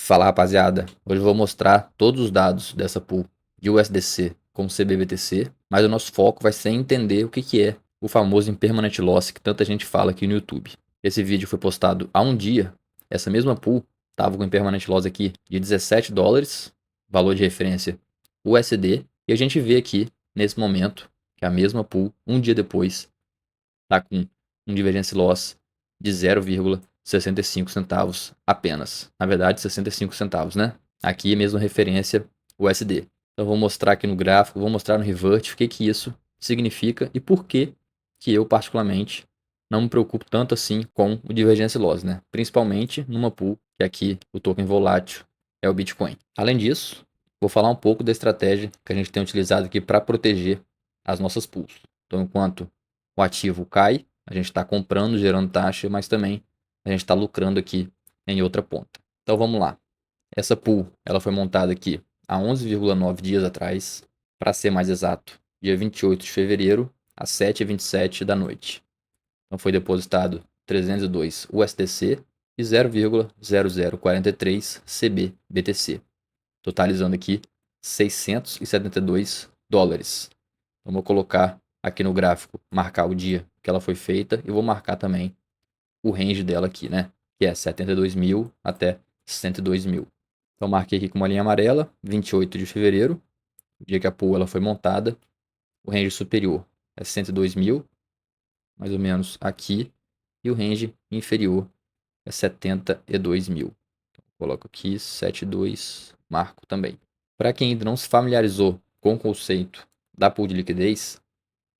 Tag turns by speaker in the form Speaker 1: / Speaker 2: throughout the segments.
Speaker 1: Fala, rapaziada. Hoje eu vou mostrar todos os dados dessa pool de USDC com CBBTC, mas o nosso foco vai ser em entender o que é o famoso impermanent loss que tanta gente fala aqui no YouTube. Esse vídeo foi postado há um dia. Essa mesma pool estava com impermanent loss aqui de $17, valor de referência USD, e a gente vê aqui nesse momento que a mesma pool, um dia depois, está com um divergence loss de 0,65 centavos apenas. Na verdade, 65 centavos, né? Aqui é mesmo referência USD. Então, vou mostrar aqui no gráfico, vou mostrar no Revert o que isso significa e por que eu, particularmente, não me preocupo tanto assim com o divergence loss, né? Principalmente numa pool, que aqui o token volátil é o Bitcoin. Além disso, vou falar um pouco da estratégia que a gente tem utilizado aqui para proteger as nossas pools. Então, enquanto o ativo cai, a gente está comprando, gerando taxa, mas também a gente está lucrando aqui em outra ponta. Então vamos lá. Essa pool ela foi montada aqui há 11,9 dias atrás, para ser mais exato, dia 28 de fevereiro, às 7h27 da noite. Então foi depositado 302 USDC e 0,0043 CBBTC, totalizando aqui $672. Então vou colocar aqui no gráfico, marcar o dia que ela foi feita e vou marcar também o range dela aqui, né? Que é 72.000 até 102.000. Então marquei aqui com uma linha amarela, 28 de fevereiro, o dia que a pool ela foi montada. O range superior é 102.000, mais ou menos aqui, e o range inferior é 72.000. Então, coloco aqui 72, marco também. Para quem ainda não se familiarizou com o conceito da pool de liquidez,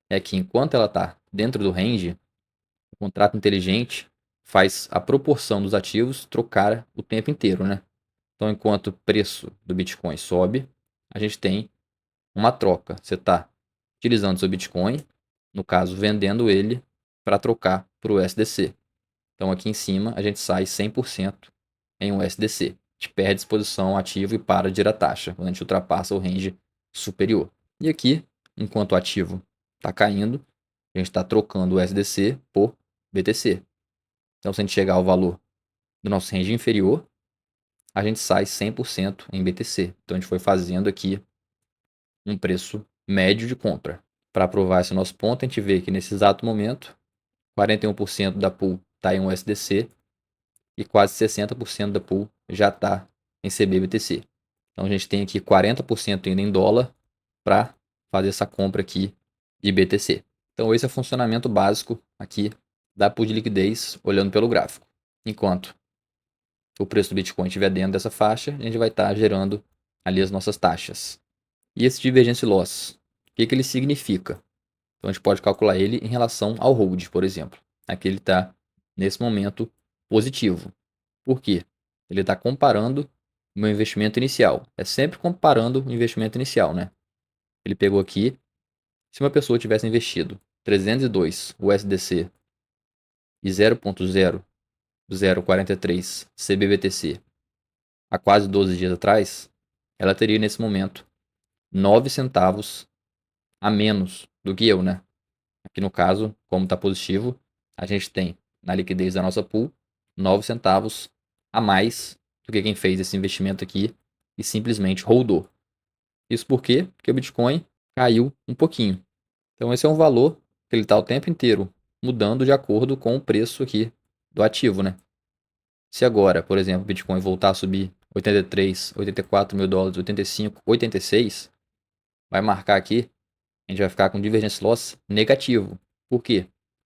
Speaker 1: é que enquanto ela está dentro do range, o contrato inteligente faz a proporção dos ativos trocar o tempo inteiro, né? Então, enquanto o preço do Bitcoin sobe, a gente tem uma troca. Você está utilizando seu Bitcoin, no caso, vendendo ele para trocar para o USDC. Então, aqui em cima, a gente sai 100% em USDC. A gente perde exposição ao ativo e para de ir a taxa, quando a gente ultrapassa o range superior. E aqui, enquanto o ativo está caindo, a gente está trocando o USDC por BTC. Então, se a gente chegar ao valor do nosso range inferior, a gente sai 100% em BTC. Então, a gente foi fazendo aqui um preço médio de compra. Para provar esse nosso ponto, a gente vê que nesse exato momento, 41% da pool está em USDC e quase 60% da pool já está em CBBTC. Então, a gente tem aqui 40% ainda em dólar para fazer essa compra aqui de BTC. Então, esse é o funcionamento básico aqui da pool de liquidez, olhando pelo gráfico. Enquanto o preço do Bitcoin estiver dentro dessa faixa, a gente vai estar gerando ali as nossas taxas. E esse divergence loss, o que ele significa? Então, a gente pode calcular ele em relação ao hold, por exemplo. Aqui ele está, nesse momento, positivo. Por quê? Ele está comparando o meu investimento inicial. É sempre comparando o investimento inicial, né? Ele pegou aqui, se uma pessoa tivesse investido 302 USDC e 0,0043 CBBTC há quase 12 dias atrás, ela teria nesse momento 9 centavos a menos do que eu, né? Aqui no caso, como está positivo, a gente tem na liquidez da nossa pool 9 centavos a mais do que quem fez esse investimento aqui e simplesmente holdou. Isso por quê? Porque o Bitcoin caiu um pouquinho. Então esse é um valor que ele está o tempo inteiro mudando de acordo com o preço aqui do ativo, né? Se agora, por exemplo, o Bitcoin voltar a subir 83, 84 mil dólares, 85, 86, vai marcar aqui, a gente vai ficar com divergence loss negativo. Por quê?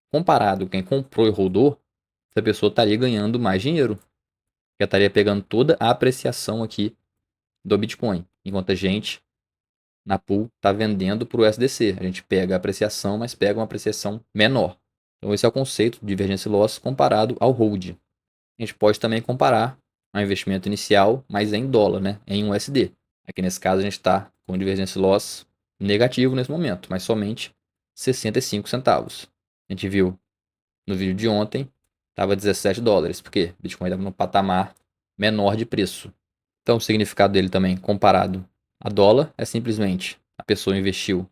Speaker 1: Comparado com quem comprou e rodou, essa pessoa estaria ganhando mais dinheiro. Já estaria pegando toda a apreciação aqui do Bitcoin. Enquanto a gente, na pool, está vendendo para o USDC. A gente pega a apreciação, mas pega uma apreciação menor. Então esse é o conceito de divergence loss comparado ao hold. A gente pode também comparar ao investimento inicial, mas em dólar, né? Em USD. Aqui nesse caso a gente está com divergence loss negativo nesse momento, mas somente 65 centavos. A gente viu no vídeo de ontem, estava $17, porque Bitcoin estava num patamar menor de preço. Então o significado dele também, comparado a dólar, é simplesmente a pessoa investiu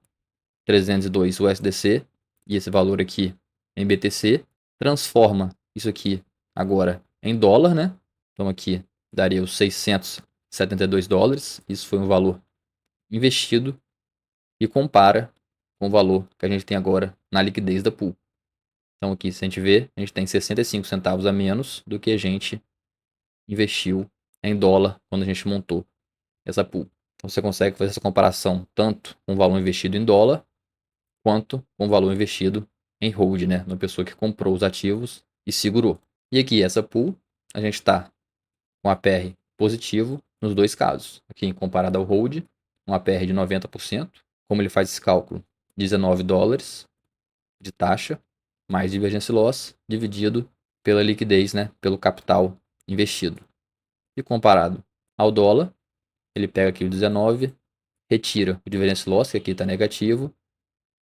Speaker 1: 302 USDC e esse valor aqui em BTC, transforma isso aqui agora em dólar, né? Então aqui daria os 672 dólares. Isso foi um valor investido e compara com o valor que a gente tem agora na liquidez da pool. Então aqui, se a gente ver, a gente tem 65 centavos a menos do que a gente investiu em dólar quando a gente montou essa pool. Então você consegue fazer essa comparação tanto com o valor investido em dólar quanto com o valor investido em hold, né, na pessoa que comprou os ativos e segurou. E aqui, essa pool, a gente está com APR positivo nos dois casos. Aqui, comparado ao hold, um APR de 90%. Como ele faz esse cálculo? 19 dólares de taxa, mais divergence loss, dividido pela liquidez, né, pelo capital investido. E comparado ao dólar, ele pega aqui o 19, retira o divergence loss, que aqui está negativo.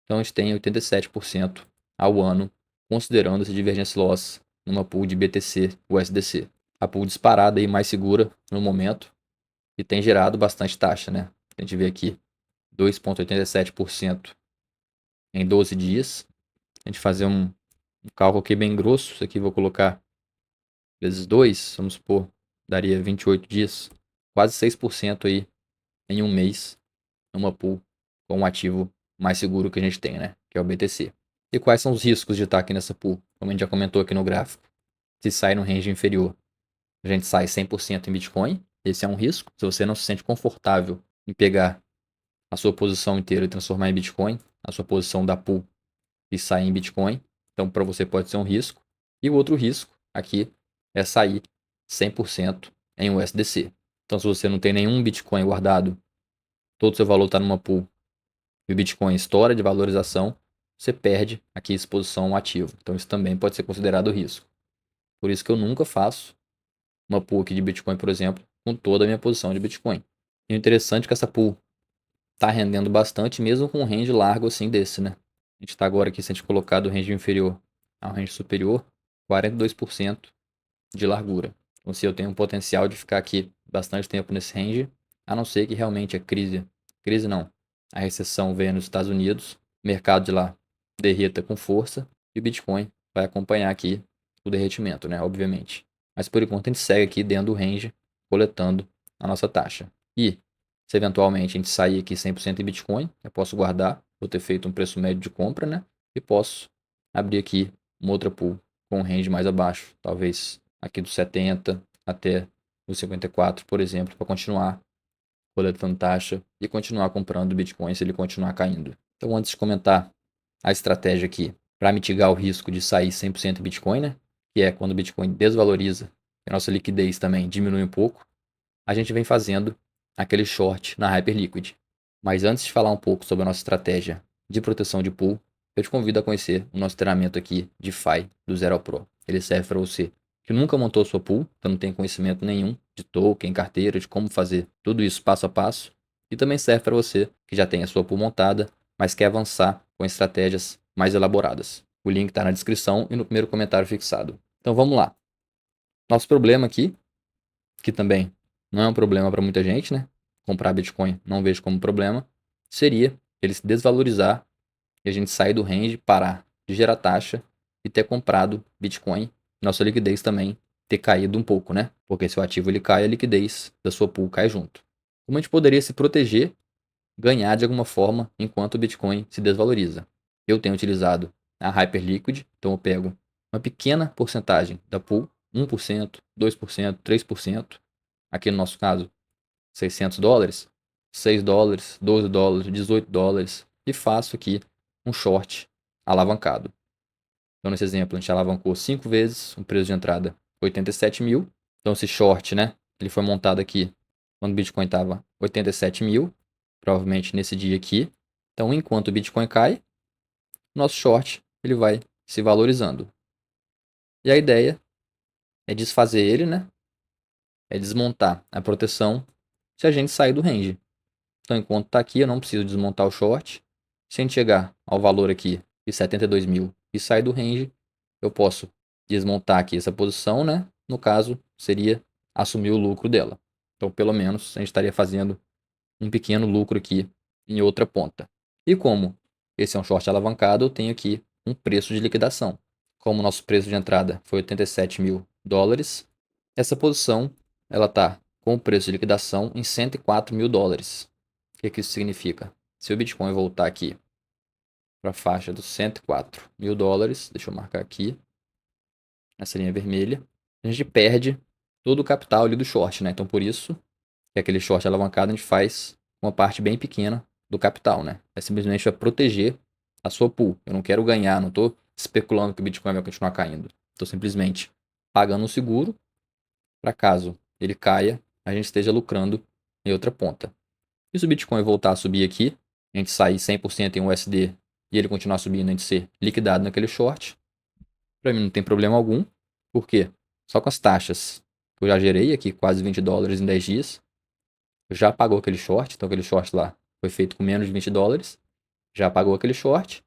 Speaker 1: Então a gente tem 87% ao ano, considerando esse divergence loss numa pool de BTC USDC. A pool disparada e mais segura no momento e tem gerado bastante taxa, né? A gente vê aqui 2,87% em 12 dias. A gente fazer um cálculo aqui bem grosso, isso aqui vou colocar vezes 2, vamos supor, daria 28 dias, quase 6% aí em um mês, numa pool com um ativo mais seguro que a gente tem, né? Que é o BTC. E quais são os riscos de estar aqui nessa pool? Como a gente já comentou aqui no gráfico. Se sai no range inferior, a gente sai 100% em Bitcoin. Esse é um risco. Se você não se sente confortável em pegar a sua posição inteira e transformar em Bitcoin, a sua posição da pool e sair em Bitcoin, então para você pode ser um risco. E o outro risco aqui é sair 100% em USDC. Então se você não tem nenhum Bitcoin guardado, todo o seu valor está numa pool e o Bitcoin estoura de valorização, você perde aqui a exposição ao ativo. Então isso também pode ser considerado risco. Por isso que eu nunca faço uma pool aqui de Bitcoin, por exemplo, com toda a minha posição de Bitcoin. E o interessante é que essa pool está rendendo bastante, mesmo com um range largo assim desse, né? A gente está agora aqui, se a gente colocar do range inferior ao range superior, 42% de largura. Então se eu tenho um potencial de ficar aqui bastante tempo nesse range, a não ser que realmente a crise não, a recessão venha nos Estados Unidos, o mercado de lá derreta com força e o Bitcoin vai acompanhar aqui o derretimento, né? Obviamente. Mas por enquanto a gente segue aqui dentro do range, coletando a nossa taxa. E se eventualmente a gente sair aqui 100% em Bitcoin, eu posso guardar, vou ter feito um preço médio de compra, né? E posso abrir aqui uma outra pool com um range mais abaixo, talvez aqui dos 70 até os 54, por exemplo, para continuar coletando taxa e continuar comprando Bitcoin se ele continuar caindo. Então, antes de comentar a estratégia aqui para mitigar o risco de sair 100% Bitcoin, né? Que é quando o Bitcoin desvaloriza e a nossa liquidez também diminui um pouco, a gente vem fazendo aquele short na Hyperliquid. Mas antes de falar um pouco sobre a nossa estratégia de proteção de pool, eu te convido a conhecer o nosso treinamento aqui de DeFi do Zero ao Pro. Ele serve para você que nunca montou sua pool, então não tem conhecimento nenhum de token, carteira, de como fazer tudo isso passo a passo. E também serve para você que já tem a sua pool montada, mas quer avançar com estratégias mais elaboradas. O link está na descrição e no primeiro comentário fixado. Então vamos lá. Nosso problema aqui, que também não é um problema para muita gente, né? Comprar Bitcoin não vejo como problema, seria ele se desvalorizar e a gente sair do range, parar de gerar taxa e ter comprado Bitcoin, nossa liquidez também ter caído um pouco, né? Porque se o ativo ele cai, a liquidez da sua pool cai junto. Como a gente poderia se proteger, ganhar de alguma forma enquanto o Bitcoin se desvaloriza? Eu tenho utilizado a Hyperliquid, então eu pego uma pequena porcentagem da pool, 1%, 2%, 3%, aqui no nosso caso, 600 dólares, 6 dólares, 12 dólares, 18 dólares, e faço aqui um short alavancado. Então, nesse exemplo, a gente alavancou 5 vezes, o preço de entrada 87 mil. Então, esse short, né, ele foi montado aqui quando o Bitcoin estava 87 mil, provavelmente nesse dia aqui. Então, enquanto o Bitcoin cai, nosso short ele vai se valorizando. E a ideia é desfazer ele, né? É desmontar a proteção se a gente sair do range. Então, enquanto está aqui, eu não preciso desmontar o short. Se a gente chegar ao valor aqui de 72 mil e sair do range, eu posso desmontar aqui essa posição, né? No caso, seria assumir o lucro dela. Então, pelo menos, a gente estaria fazendo um pequeno lucro aqui em outra ponta. E como esse é um short alavancado, eu tenho aqui um preço de liquidação. Como o nosso preço de entrada foi 87 mil dólares, essa posição ela tá com o preço de liquidação em 104 mil dólares. O que isso significa? Se o Bitcoin voltar aqui para a faixa dos 104 mil dólares, deixa eu marcar aqui, essa linha vermelha, a gente perde todo o capital ali do short, né? Então, por isso, que aquele short alavancado a gente faz uma parte bem pequena do capital, né? É simplesmente para proteger a sua pool. Eu não quero ganhar, não estou especulando que o Bitcoin vai continuar caindo. Estou simplesmente pagando um seguro para caso ele caia, a gente esteja lucrando em outra ponta. E se o Bitcoin voltar a subir aqui, a gente sair 100% em USD e ele continuar subindo, a gente ser liquidado naquele short, para mim não tem problema algum. Por quê? Só com as taxas que eu já gerei aqui, quase 20 dólares em 10 dias, já pagou aquele short, então aquele short lá foi feito com menos de 20 dólares, já pagou aquele short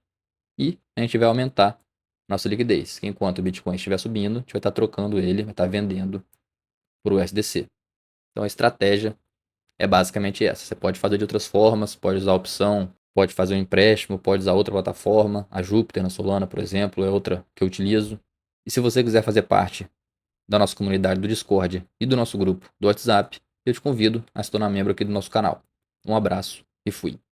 Speaker 1: e a gente vai aumentar nossa liquidez. Enquanto o Bitcoin estiver subindo, a gente vai estar trocando ele, vai estar vendendo por USDC. Então a estratégia é basicamente essa. Você pode fazer de outras formas, pode usar a opção, pode fazer um empréstimo, pode usar outra plataforma, a Júpiter na Solana, por exemplo, é outra que eu utilizo. E se você quiser fazer parte da nossa comunidade do Discord e do nosso grupo do WhatsApp, eu te convido a se tornar membro aqui do nosso canal. Um abraço e fui.